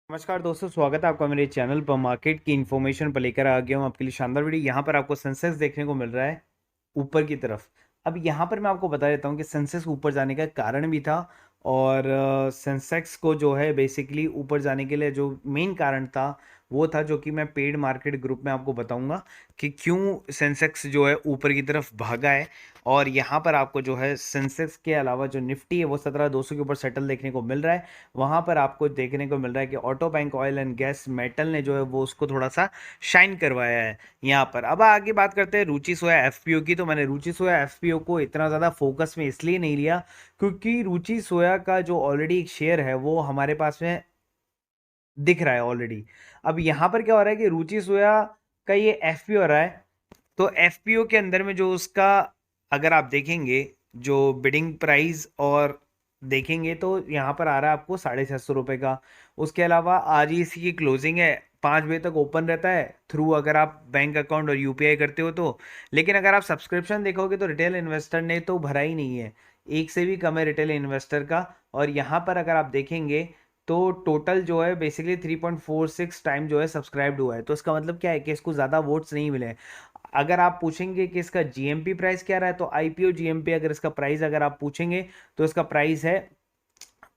नमस्कार दोस्तों, स्वागत है आपका मेरे चैनल पर। मार्केट की इन्फॉर्मेशन पर लेकर आ गया हूँ आपके लिए शानदार वीडियो। यहाँ पर आपको सेंसेक्स देखने को मिल रहा है ऊपर की तरफ। अब यहाँ पर मैं आपको बता देता हूँ कि सेंसेक्स ऊपर जाने का कारण भी था, और सेंसेक्स को जो है बेसिकली ऊपर जाने के लिए जो मेन कारण था वो था, जो कि मैं पेड मार्केट ग्रुप में आपको बताऊंगा कि क्यों सेंसेक्स जो है ऊपर की तरफ भागा है। और यहाँ पर आपको जो है सेंसेक्स के अलावा जो निफ्टी है वो 17,200 के ऊपर सेटल देखने को मिल रहा है। वहाँ पर आपको देखने को मिल रहा है कि auto bank, oil and gas, metal ने जो है वो उसको थोड़ा सा शाइन करवाया है यहाँ पर। अब आगे बात करते हैं रुचि सोया एफपीओ की। तो मैंने रुचि सोया एफपीओ को इतना ज़्यादा फोकस में इसलिए नहीं लिया क्योंकि रुचि सोया का जो ऑलरेडी एक शेयर है वो हमारे पास में दिख रहा है ऑलरेडी। अब यहाँ पर क्या हो रहा है कि रुचि सोया का ये एफपीओ हो रहा है। तो एफपीओ के अंदर में जो उसका, अगर आप देखेंगे जो बिडिंग प्राइस और देखेंगे तो यहाँ पर आ रहा है आपको 650 रुपये का। उसके अलावा आज ही इसकी क्लोजिंग है, 5 बजे तक ओपन रहता है थ्रू अगर आप बैंक अकाउंट और यूपीआई करते हो तो। लेकिन अगर आप सब्सक्रिप्शन देखोगे तो रिटेल इन्वेस्टर ने तो भरा ही नहीं है, एक से भी कम है रिटेल इन्वेस्टर का। और यहाँ पर अगर आप देखेंगे तो टोटल जो है बेसिकली 3.46 टाइम जो है सब्सक्राइब्ड हुआ है। तो इसका मतलब क्या है कि इसको ज़्यादा वोट्स नहीं मिले। अगर आप पूछेंगे कि इसका जीएमपी प्राइस क्या रहा है, तो आईपीओ जीएमपी अगर इसका प्राइस अगर आप पूछेंगे तो इसका प्राइस है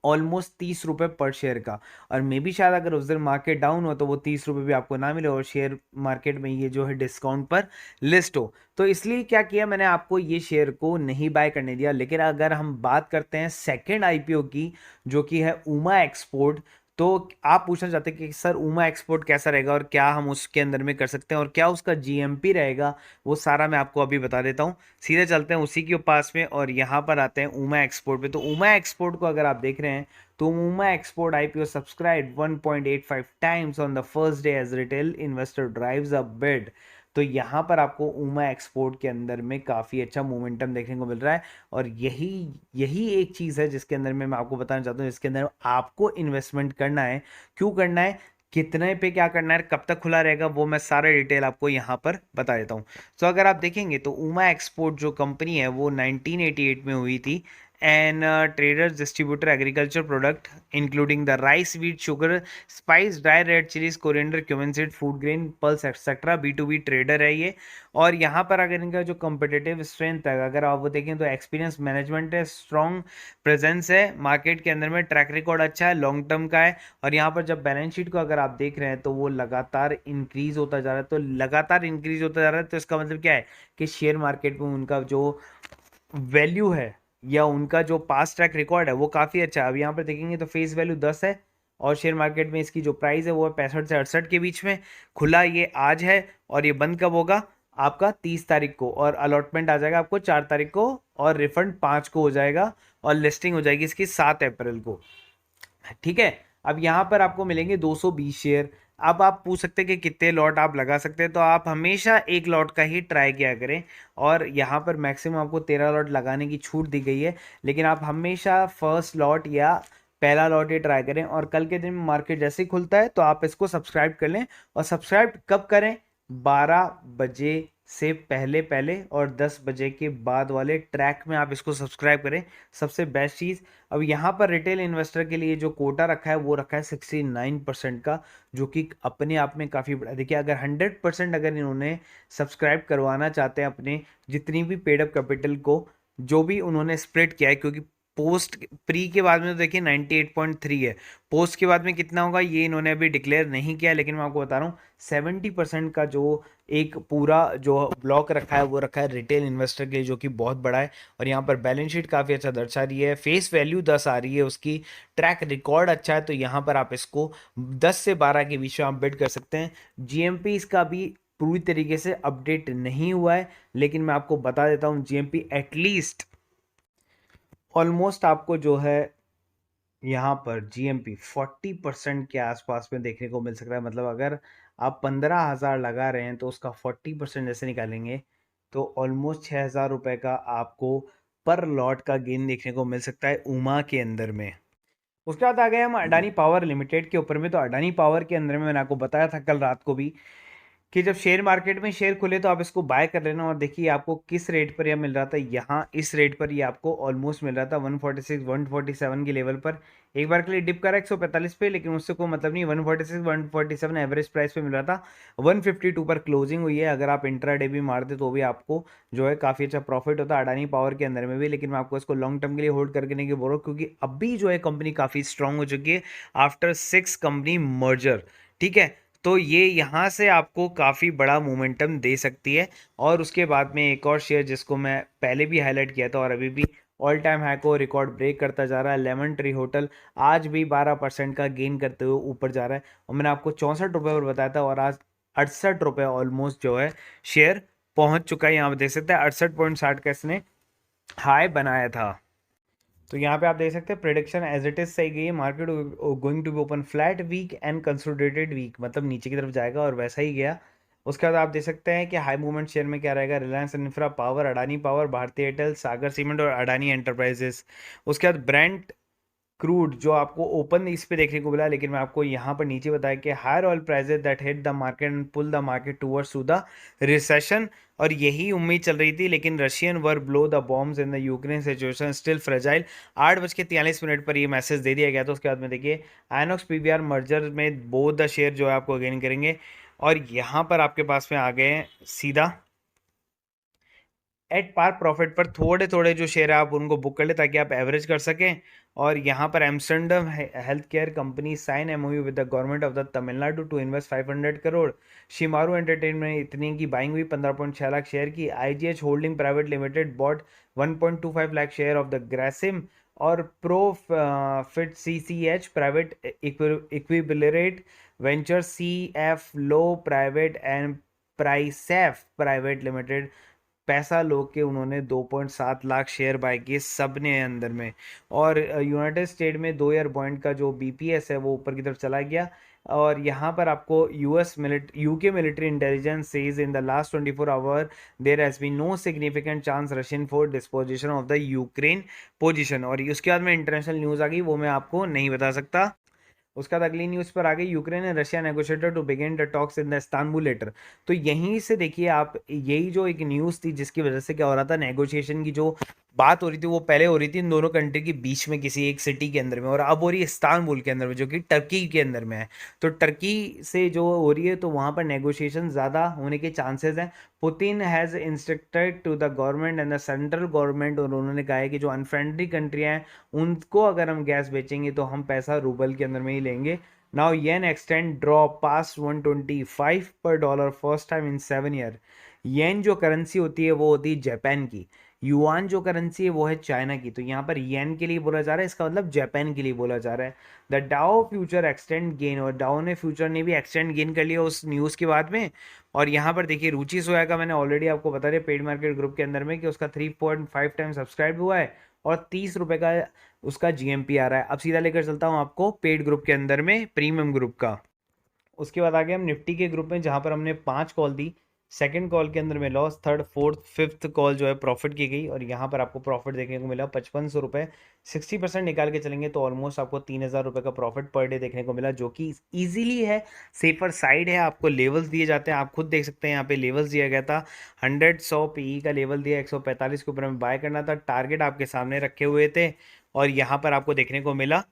ऑलमोस्ट 30 रुपये पर शेयर का। और मे बी शायद अगर उस दिन मार्केट डाउन हो तो वो 30 रुपये भी आपको ना मिले और शेयर मार्केट में ये जो है डिस्काउंट पर लिस्ट हो। तो इसलिए क्या किया, मैंने आपको ये शेयर को नहीं बाय करने दिया। लेकिन अगर हम बात करते हैं सेकेंड आईपीओ की, जो कि है उमा एक्सपोर्ट, तो आप पूछना चाहते हैं कि सर उमा एक्सपोर्ट कैसा रहेगा और क्या हम उसके अंदर में कर सकते हैं और क्या उसका जीएमपी रहेगा, वो सारा मैं आपको अभी बता देता हूँ। सीधे चलते हैं उसी के पास में और यहाँ पर आते हैं उमा एक्सपोर्ट पे। तो उमा एक्सपोर्ट को अगर आप देख रहे हैं तो Uma export IPO subscribe 1.85 times on the first day as retail investor drives a bid. तो यहाँ पर आपको उमा एक्सपोर्ट के अंदर में काफ़ी अच्छा मोमेंटम देखने को मिल रहा है। और यही यही एक चीज़ है जिसके अंदर में मैं आपको बताना चाहता हूँ, जिसके अंदर आपको इन्वेस्टमेंट करना है। क्यों करना है, कितने पे क्या करना है, कब तक खुला रहेगा, वो मैं सारा डिटेल आपको यहाँ पर बता देता हूँ। तो अगर आप देखेंगे तो उमा एक्सपोर्ट जो कंपनी है वो 1988 में हुई थी। And traders distributor agriculture product including the rice, wheat, sugar, spice, dry red chillies, coriander, cumin seed, food grain, pulse etcetera, B to B trader है ये। और यहाँ पर अगर इनका जो कंपिटेटिव स्ट्रेंथ है अगर आप वो देखें तो एक्सपीरियंस मैनेजमेंट है, स्ट्रॉन्ग प्रेजेंस है मार्केट के अंदर में, ट्रैक रिकॉर्ड अच्छा है, लॉन्ग टर्म का है। और यहाँ पर जब बैलेंस शीट को अगर आप देख रहे हैं तो वो लगातार इंक्रीज होता जा रहा है। तो लगातार इंक्रीज होता जा रहा है तो इसका मतलब क्या है कि शेयर मार्केट में उनका जो वैल्यू है या उनका जो पास्ट ट्रैक रिकॉर्ड है वो काफ़ी अच्छा है। अब यहाँ पर देखेंगे तो फेस वैल्यू 10 है और शेयर मार्केट में इसकी जो प्राइस है वो है 65 से 68 के बीच में। खुला ये आज है और ये बंद कब होगा आपका 30 तारीख को, और अलॉटमेंट आ जाएगा आपको 4 तारीख को, और रिफंड 5 को हो जाएगा, और लिस्टिंग हो जाएगी इसकी 7 अप्रैल को। ठीक है। अब यहाँ पर आपको मिलेंगे 220 शेयर। अब आप पूछ सकते हैं कि कितने लॉट आप लगा सकते हैं, तो आप हमेशा एक लॉट का ही ट्राई किया करें। और यहाँ पर मैक्सिमम आपको 13 लॉट लगाने की छूट दी गई है, लेकिन आप हमेशा फर्स्ट लॉट या पहला लॉट ही ट्राई करें। और कल के दिन मार्केट जैसे ही खुलता है तो आप इसको सब्सक्राइब कर लें। और सब्सक्राइब कब करें, 12 बजे से पहले पहले और 10 बजे के बाद वाले ट्रैक में आप इसको सब्सक्राइब करें, सबसे बेस्ट चीज़। अब यहाँ पर रिटेल इन्वेस्टर के लिए जो कोटा रखा है वो रखा है 69% का, जो कि अपने आप में काफ़ी बड़ा। देखिए अगर 100% अगर इन्होंने सब्सक्राइब करवाना चाहते हैं अपने जितनी भी पेडअप कैपिटल को, जो भी उन्होंने स्प्लिट किया है, क्योंकि पोस्ट प्री के बाद में तो देखिए 98.3 है, पोस्ट के बाद में कितना होगा ये इन्होंने अभी डिक्लेयर नहीं किया। लेकिन मैं आपको बता रहा हूँ 70% का जो एक पूरा जो ब्लॉक रखा है वो रखा है रिटेल इन्वेस्टर के लिए, जो कि बहुत बड़ा है। और यहाँ पर बैलेंस शीट काफ़ी अच्छा दर्शा रही है, फेस वैल्यू 10 आ रही है उसकी, ट्रैक रिकॉर्ड अच्छा है। तो यहाँ पर आप इसको 10 से 12 के बीच में आप बिड कर सकते हैं। जीएमपी इसका भी पूरी तरीके से अपडेट नहीं हुआ है, लेकिन मैं आपको बता देता हूँ जीएमपी एटलीस्ट ऑलमोस्ट आपको जो है यहाँ पर जीएमपी 40% के आसपास में देखने को मिल सकता है। मतलब अगर आप 15,000 लगा रहे हैं तो उसका 40% जैसे निकालेंगे तो ऑलमोस्ट 6,000 रुपये का आपको पर लॉट का गेन देखने को मिल सकता है उमा के अंदर में। उसके बाद आ गए हम अडानी पावर लिमिटेड के ऊपर में। तो अडानी पावर के अंदर में मैंने आपको बताया था कल रात को भी कि जब शेयर मार्केट में शेयर खुले तो आप इसको बाय कर लेना। और देखिए आपको किस रेट पर यह मिल रहा था, यहाँ इस रेट पर ये आपको ऑलमोस्ट मिल रहा था 146 147 के लेवल पर। एक बार के लिए डिप करा 145 पे, लेकिन उससे कोई मतलब नहीं, 146 147 एवरेज प्राइस पे मिल रहा था। 152 पर क्लोजिंग हुई है। अगर आप इंट्राडे भी मारते तो भी आपको जो है काफ़ी अच्छा प्रॉफिट होता है अडानी पावर के अंदर में भी। लेकिन मैं आपको इसको लॉन्ग टर्म के लिए होल्ड करके नहीं बोल रहा हूँ, क्योंकि अभी जो है कंपनी काफ़ी स्ट्रांग हो चुकी है आफ्टर 6 कंपनी मर्जर। ठीक है, तो ये यहाँ से आपको काफ़ी बड़ा मोमेंटम दे सकती है। और उसके बाद में एक और शेयर जिसको मैं पहले भी हाईलाइट किया था और अभी भी ऑल टाइम हाई को रिकॉर्ड ब्रेक करता जा रहा है, लेमन ट्री होटल आज भी 12% का गेन करते हुए ऊपर जा रहा है। और मैंने आपको 64 रुपये पर बताया था और आज 68 रुपये ऑलमोस्ट जो है शेयर पहुंच चुका है। यहाँ पे देख सकते हैं 68.60 का इसने हाई बनाया था। तो यहाँ पे आप देख सकते हैं प्रेडिक्शन एज इट इज सही गई है। Market going to be open flat weak and consolidated week, मतलब नीचे की तरफ जाएगा और वैसा ही गया। उसके बाद आप देख सकते हैं कि हाई मूवमेंट शेयर में क्या रहेगा, Reliance infra, power, Adani power, भारतीय एयरटेल, सागर सीमेंट और अडानी एंटरप्राइजेस। उसके बाद ब्रांड क्रूड जो आपको ओपन इस पे देखने को मिला, लेकिन मैं आपको यहाँ पर नीचे बताया कि higher oil prices that hit the market and pull the market towards to the recession. और यही उम्मीद चल रही थी, लेकिन Russian war blow the bombs in the Ukraine situation still fragile. 8:43 पर ये मैसेज दे दिया गया था। उसके बाद में देखिए आयनॉक्स पीवीआर मर्जर में बोथ द शेयर जो है आपको गेन करेंगे। और यहाँ पर आपके पास में आ गए हैं सीधा एट पार प्रॉफिट पर थोड़े थोड़े जो शेयर है आप उनको बुक कर ले ताकि आप एवरेज कर सकें। और यहाँ पर Amsterdam health care company sign MOU with the government of the Tamil Nadu to invest 500 crore. Shemaroo entertainment इतनी की बाइंग हुई 15.6 लाख शेयर की। IGH holding private limited bought 1.25 lakh share of the Grasim. और pro fit C C H private इक्विबिलरेट वेंचर सी एफ लो private and प्राइसेफ private limited पैसा लो के उन्होंने 2.7 लाख शेयर बाय किए सब ने अंदर में। और यूनाइटेड स्टेट में 2 ईयर बॉन्ड का जो बीपीएस है वो ऊपर की तरफ चला गया। और यहाँ पर आपको UK military intelligence says in the last 24 hour there has been no significant chance Russian force disposition of the Ukraine position. और उसके बाद में इंटरनेशनल न्यूज़ आ गई, वो मैं आपको नहीं बता सकता। उसका बाद अगली न्यूज़ पर आ गई, Ukraine and Russia negotiated to begin the talks in the Istanbul later. तो यहीं से देखिए आप, यही जो एक न्यूज़ थी जिसकी वजह से क्या हो रहा था, नेगोशिएशन की जो बात हो रही थी वो पहले हो रही थी इन दोनों कंट्री के बीच में किसी एक सिटी के अंदर में, और अब हो रही है इस्तांबुल के अंदर में जो कि टर्की के अंदर में है। तो टर्की से जो हो रही है तो वहाँ पर नेगोशिएशन ज़्यादा होने के चांसेस हैं। Putin has instructed to the government and the central government, और उन्होंने कहा है कि जो अनफ्रेंडली कंट्रियाँ हैं उनको अगर हम गैस बेचेंगे तो हम पैसा रूबल के अंदर में ही लेंगे। Now yen extend drop pass 125 per dollar first time in 7 year. Yen जो करेंसी होती है वो होती है जापान की, युआन जो करेंसी है वो है चाइना की। तो यहाँ पर येन के लिए बोला जा रहा है, इसका मतलब जापान के लिए बोला जा रहा है। The Dow future extend gain, और डाओ ने फ्यूचर ने भी एक्सटेंड गेन कर लिया उस न्यूज़ के बाद में। और यहाँ पर देखिए रुचि सोया का मैंने ऑलरेडी आपको बता दिया पेड मार्केट ग्रुप के अंदर में कि उसका 3.5 टाइम सब्सक्राइब हुआ है और 30 रुपये का उसका जीएमपी आ रहा है। अब सीधा लेकर चलता हूँ आपको पेड ग्रुप के अंदर में प्रीमियम ग्रुप का। उसके बाद आ गए हम निफ्टी के ग्रुप में, जहां पर हमने 5 कॉल दी। सेकंड कॉल के अंदर में loss, third fourth fifth call जो है प्रॉफिट की गई, और यहाँ पर आपको प्रॉफिट देखने को मिला 5500 रुपये। 60% निकाल के चलेंगे तो ऑलमोस्ट आपको 3000 रुपये का प्रॉफिट पर डे देखने को मिला, जो कि ईजिली है, सेफर साइड है। आपको लेवल्स दिए जाते हैं, आप खुद देख सकते हैं यहाँ पे लेवल्स दिया गया था। 100 पीई का लेवल दिया, 145 के ऊपर हमें बाय करना था, टारगेट आपके सामने रखे हुए थे। और यहाँ पर आपको देखने को मिला,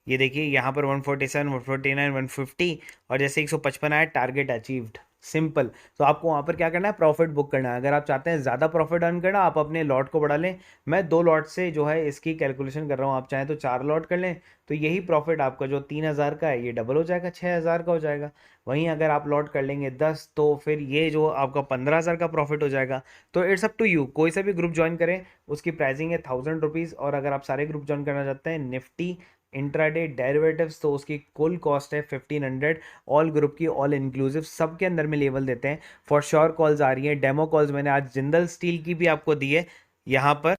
ये देखिए यहाँ पर 147 149 150, और जैसे 155 आया टारगेट अचीव्ड, सिंपल। तो आपको वहाँ पर क्या करना है, प्रॉफिट बुक करना है। अगर आप चाहते हैं ज़्यादा प्रॉफिट अर्न करना, आप अपने लॉट को बढ़ा लें। मैं 2 लॉट से जो है इसकी कैलकुलेशन कर रहा हूँ, आप चाहें तो 4 लॉट कर लें, तो यही प्रॉफिट आपका जो 3000 का है ये डबल हो जाएगा, 6000 का हो जाएगा। वहीं अगर आप लॉट कर लेंगे 10, तो फिर ये जो आपका 15000 का प्रॉफिट हो जाएगा। तो इट्स अप टू यू, कोई सा भी ग्रुप ज्वाइन करें, उसकी प्राइसिंग है 1000 रुपीज़। और अगर आप सारे ग्रुप ज्वाइन करना चाहते हैं निफ्टी इंट्राडे डेरिवेटिव्स, तो उसकी कुल कॉस्ट है 1500। ऑल ग्रुप की ऑल इंक्लूसिव सब के अंदर में लेवल देते हैं। फॉर श्योर कॉल्स आ रही हैं, डेमो कॉल्स मैंने आज जिंदल स्टील की भी आपको दी है यहाँ पर।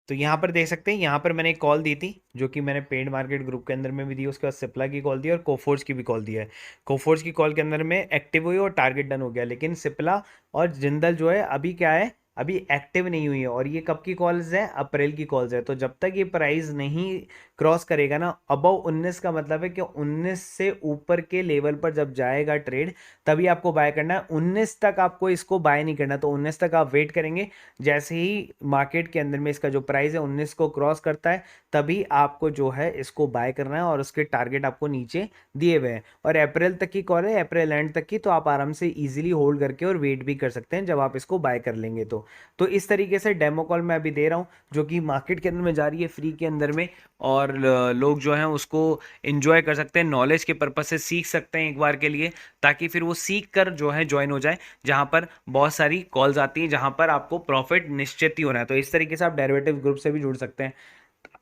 तो यहाँ पर देख सकते हैं, यहाँ पर मैंने एक कॉल दी थी जो कि मैंने पेड मार्केट ग्रुप के अंदर में भी दी, उसके बाद सिप्ला की कॉल दी और कोफोर्स की भी कॉल दी है। कोफोर्स की कॉल के अंदर में एक्टिव हुई और टारगेट डन हो गया, लेकिन सिप्ला और जिंदल जो है अभी क्या है, अभी एक्टिव नहीं हुई है, और ये कब की कॉल्स है, अप्रैल की कॉल्स है। तो जब तक ये प्राइस नहीं क्रॉस करेगा ना अबव 19 का मतलब है कि 19 से ऊपर के लेवल पर जब जाएगा ट्रेड तभी आपको बाय करना है। 19 तक आपको इसको बाय नहीं करना, तो 19 तक आप वेट करेंगे। जैसे ही मार्केट के अंदर में इसका जो प्राइस है 19 को क्रॉस करता है तभी आपको जो है इसको बाय करना है, और उसके टारगेट आपको नीचे दिए हुए हैं। और अप्रैल तक की कॉल है, अप्रैल एंड तक की, तो आप आराम से इजीली होल्ड करके और वेट भी कर सकते हैं जब आप इसको बाय कर लेंगे। तो इस तरीके से डेमो कॉल मैं अभी दे रहा हूँ जो कि मार्केट के अंदर में जा रही है फ्री के अंदर में, और लोग जो हैं उसको एंजॉय कर सकते हैं, नॉलेज के पर्पज से सीख सकते हैं एक बार के लिए, ताकि फिर वो सीख कर जो है ज्वाइन हो जाए, जहां पर बहुत सारी कॉल्स आती हैं जहां पर आपको प्रॉफिट निश्चित ही होना है। तो इस तरीके से आप डेरिवेटिव ग्रुप से भी जुड़ सकते हैं।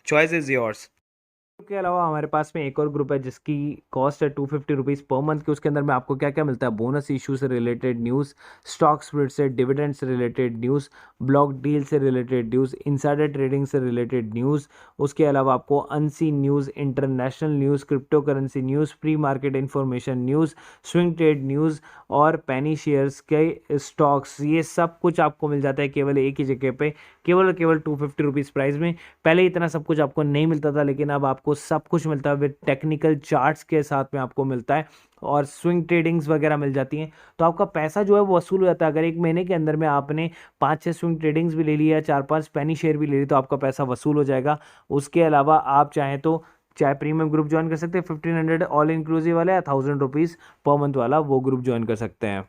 Choice is yours. के अलावा हमारे पास में एक और ग्रुप है जिसकी कॉस्ट है 250 रुपीज़ पर मंथ की। उसके अंदर में आपको क्या क्या मिलता है, बोनस इशू से रिलेटेड न्यूज़, स्टॉक स्प्लिट से, डिविडेंड से रिलेटेड न्यूज़, ब्लॉक डील से रिलेटेड न्यूज़, इनसाइडर ट्रेडिंग से रिलेटेड न्यूज़। उसके अलावा आपको unseen news, international news, crypto currency news, pre market information news, swing trade news और पेनी shares के स्टॉक्स, ये सब कुछ आपको मिल जाता है केवल एक ही जगह पे, केवल 250 रुपीज़ प्राइस में। पहले इतना सब कुछ आपको नहीं मिलता था, लेकिन अब आपको सब कुछ मिलता है विद टेक्निकल चार्ट्स के साथ में आपको मिलता है, और स्विंग ट्रेडिंग्स वगैरह मिल जाती हैं। तो आपका पैसा जो है वो वसूल हो जाता है। अगर एक महीने के अंदर में आपने 5-6 स्विंग ट्रेडिंग्स भी ले लिया, 4-5 पेनी शेयर भी ले ली, तो आपका पैसा वसूल हो जाएगा। उसके अलावा आप चाहें तो चाहे प्रीमियम ग्रुप ज्वाइन कर सकते हैं, 1500 ऑल इंक्लूसिव वाला या 1000 रुपीज़ पर मंथ वाला वो ग्रुप ज्वाइन कर सकते हैं।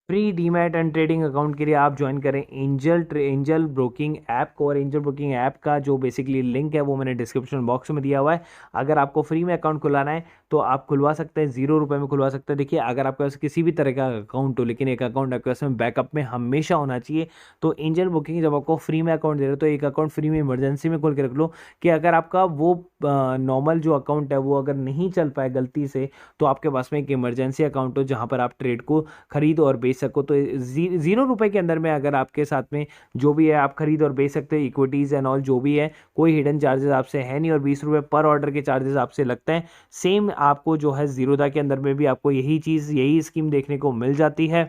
Free demat and trading account के लिए आप ज्वाइन करें एंजल ब्रोकिंग ऐप को, और एंजल ब्रोकिंग ऐप का जो बेसिकली लिंक है वो मैंने डिस्क्रिप्शन बॉक्स में दिया हुआ है। अगर आपको फ्री में अकाउंट खुलाना है तो आप खुलवा सकते हैं, 0 रुपये में खुलवा सकते हैं। देखिए, अगर आपके पास किसी भी तरह का अकाउंट हो, लेकिन एक अकाउंट आपके पास में बैकअप में हमेशा होना चाहिए। तो एंजल ब्रोकिंग जब आपको फ्री में अकाउंट दे रहे हो तो एक अकाउंट फ्री में इमरजेंसी में खोल के रख लो, कि अगर आपका वो नॉर्मल जो अकाउंट है वो अगर नहीं चल पाए गलती से, तो आपके पास में एक इमरजेंसी अकाउंट हो जहाँ पर आप ट्रेड को खरीद और बेच सको। तो 0 रुपये के अंदर में अगर आपके साथ में जो भी है आप खरीद और बेच सकते हैं, इक्विटीज़ एंड ऑल जो भी है, कोई हिडन चार्जेस आपसे है नहीं, और 20 रुपये पर ऑर्डर के चार्जेस आपसे लगते हैं। सेम आपको जो है जीरोधा के अंदर में भी आपको यही चीज़, यही स्कीम देखने को मिल जाती है।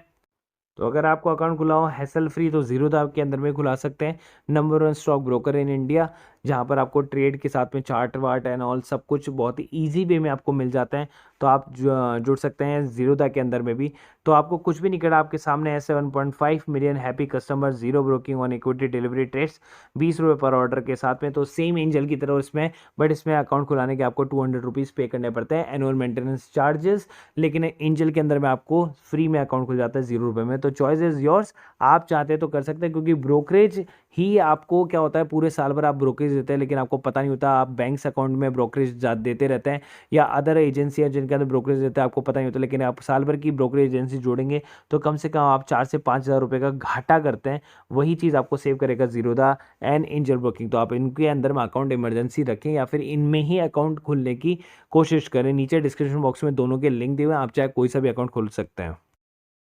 तो अगर आपको अकाउंट खुला हो हैसल फ्री तो जीरोधा के अंदर में खुला सकते हैं, number 1 stock broker in India, जहाँ पर आपको ट्रेड के साथ में चार्ट वार्ट एंड ऑल सब कुछ बहुत ही ईजी वे में आपको मिल जाता है। तो आप जुड़ सकते हैं जीरोधा के अंदर में भी। तो आपको कुछ भी नहीं करना, आपके सामने है 7.5 million happy customer, zero broking on equity delivery trades, 20 रुपये पर ऑर्डर के साथ में। तो सेम एंजल की तरह इसमें, बट इसमें अकाउंट खुलाने के आपको 200 रुपीज़ पे करने पड़ते हैं एनुअल मेंटेनेंस चार्जेस, लेकिन एंजल के अंदर में आपको फ्री में अकाउंट खुल जाता है 0 रुपये में। तो चॉइस इज योर्स, आप चाहते हैं तो कर सकते हैं, क्योंकि ब्रोकरेज ही आपको क्या होता है, पूरे साल भर आप ब्रोकरेज देते हैं लेकिन आपको पता नहीं होता, आप बैंक्स अकाउंट में ब्रोकरेज देते रहते हैं, या अदर एजेंसियां जिनके अंदर ब्रोकरेज देते हैं आपको पता नहीं होता, लेकिन आप साल भर की ब्रोकरेज एजेंसी जोड़ेंगे तो कम से कम आप 4 से 5 हज़ार रुपये का घाटा करते हैं। वही चीज़ आपको सेव करेगा जीरोधा एंड एंजल ब्रोकिंग। तो आप इनके अंदर में अकाउंट इमरजेंसी रखें, या फिर इनमें ही अकाउंट खोलने की कोशिश करें। नीचे डिस्क्रिप्शन बॉक्स में दोनों के लिंक दिए हुए हैं, आप चाहे कोई सा भी अकाउंट खोल सकते हैं।